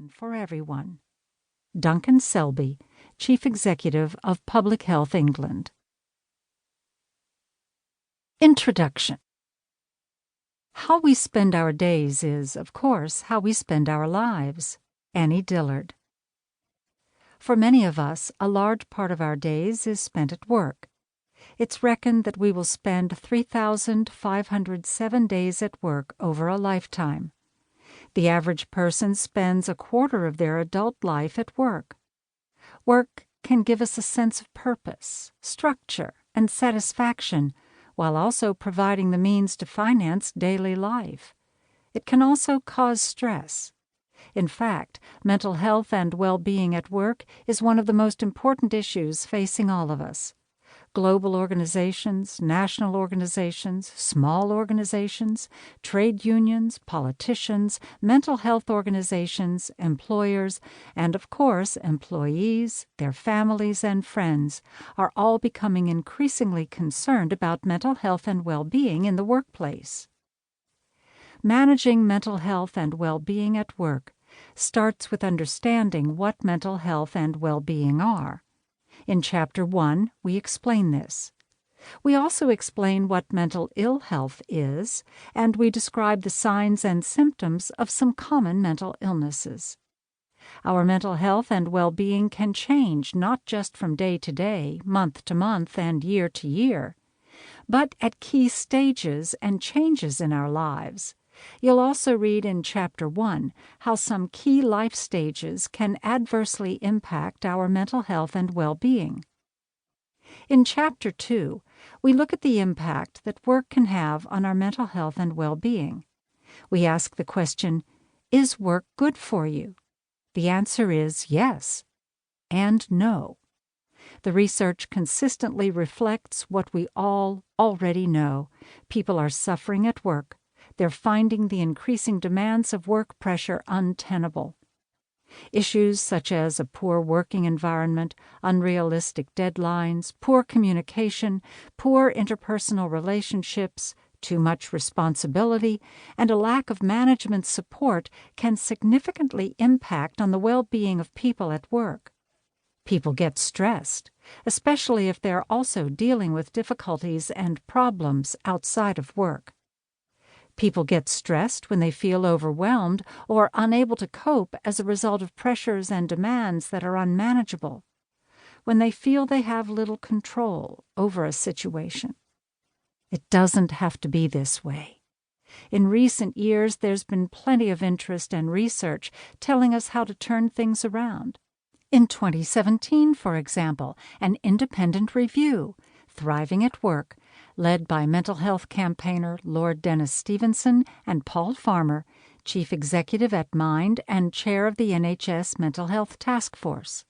one for everyone. Duncan Selby, Chief Executive of Public Health England. Introduction. How we spend our days is, of course, how we spend our lives. Annie Dillard. For many of us, a large part of our days is spent at work. It's reckoned that we will spend 3,507 days at work over a lifetime. The average person spends a quarter of their adult life at work. Work can give us a sense of purpose, structure, and satisfaction, while also providing the means to finance daily life. It can also cause stress. In fact, mental health and well-being at work is one of the most important issues facing all of us. Global organizations, national organizations, small organizations, trade unions, politicians, mental health organizations, employers, and of course employees, their families, and friends are all becoming increasingly concerned about mental health and well-being in the workplace. Managing mental health and well-being at work starts with understanding what mental health and well-being are. In Chapter 1, we explain this. We also explain what mental ill health is, and we describe the signs and symptoms of some common mental illnesses. Our mental health and well-being can change not just from day to day, month to month, and year to year, but at key stages and changes in our lives. You'll also read in Chapter 1 how some key life stages can adversely impact our mental health and well-being. In Chapter 2, we look at the impact that work can have on our mental health and well-being. We ask the question, is work good for you? The answer is yes and no. The research consistently reflects what we all already know. People are suffering at work. They're finding the increasing demands of work pressure untenable. Issues such as a poor working environment, unrealistic deadlines, poor communication, poor interpersonal relationships, too much responsibility, and a lack of management support can significantly impact on the well-being of people at work. People get stressed, especially if they're also dealing with difficulties and problems outside of work. People get stressed when they feel overwhelmed or unable to cope as a result of pressures and demands that are unmanageable, when they feel they have little control over a situation. It doesn't have to be this way. In recent years, there's been plenty of interest and research telling us how to turn things around. In 2017, for example, an independent review, Thriving at Work, led by mental health campaigner Lord Dennis Stevenson and Paul Farmer, Chief Executive at Mind and Chair of the NHS Mental Health Task Force.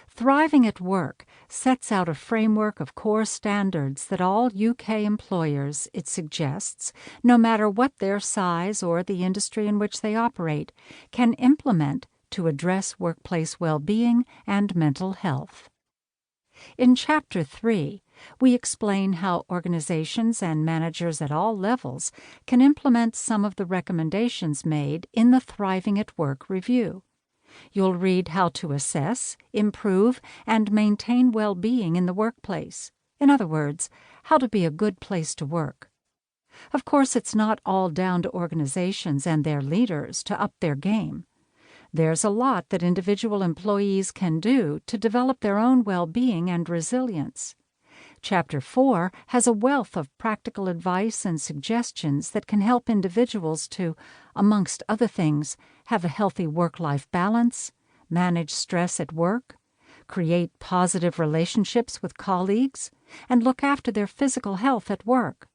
Thriving at Work sets out a framework of core standards that all UK employers, it suggests, no matter what their size or the industry in which they operate, can implement to address workplace well-being and mental health. In Chapter 3, we explain how organizations and managers at all levels can implement some of the recommendations made in the Thriving at Work review. You'll read how to assess, improve, and maintain well-being in the workplace. In other words, how to be a good place to work. Of course, it's not all down to organizations and their leaders to up their game. There's a lot that individual employees can do to develop their own well-being and resilience. Chapter 4 has a wealth of practical advice and suggestions that can help individuals to, amongst other things, have a healthy work-life balance, manage stress at work, create positive relationships with colleagues, and look after their physical health at work.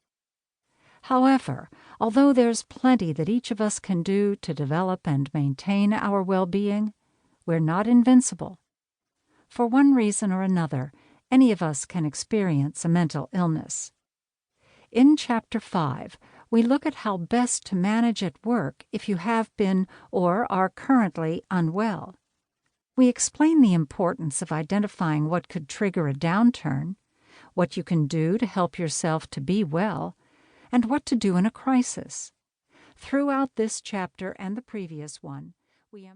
However, although there's plenty that each of us can do to develop and maintain our well-being, we're not invincible. For one reason or another, any of us can experience a mental illness. In Chapter 5, we look at how best to manage at work if you have been or are currently unwell. We explain the importance of identifying what could trigger a downturn, what you can do to help yourself to be well, and what to do in a crisis. Throughout this chapter and the previous one, we emphasize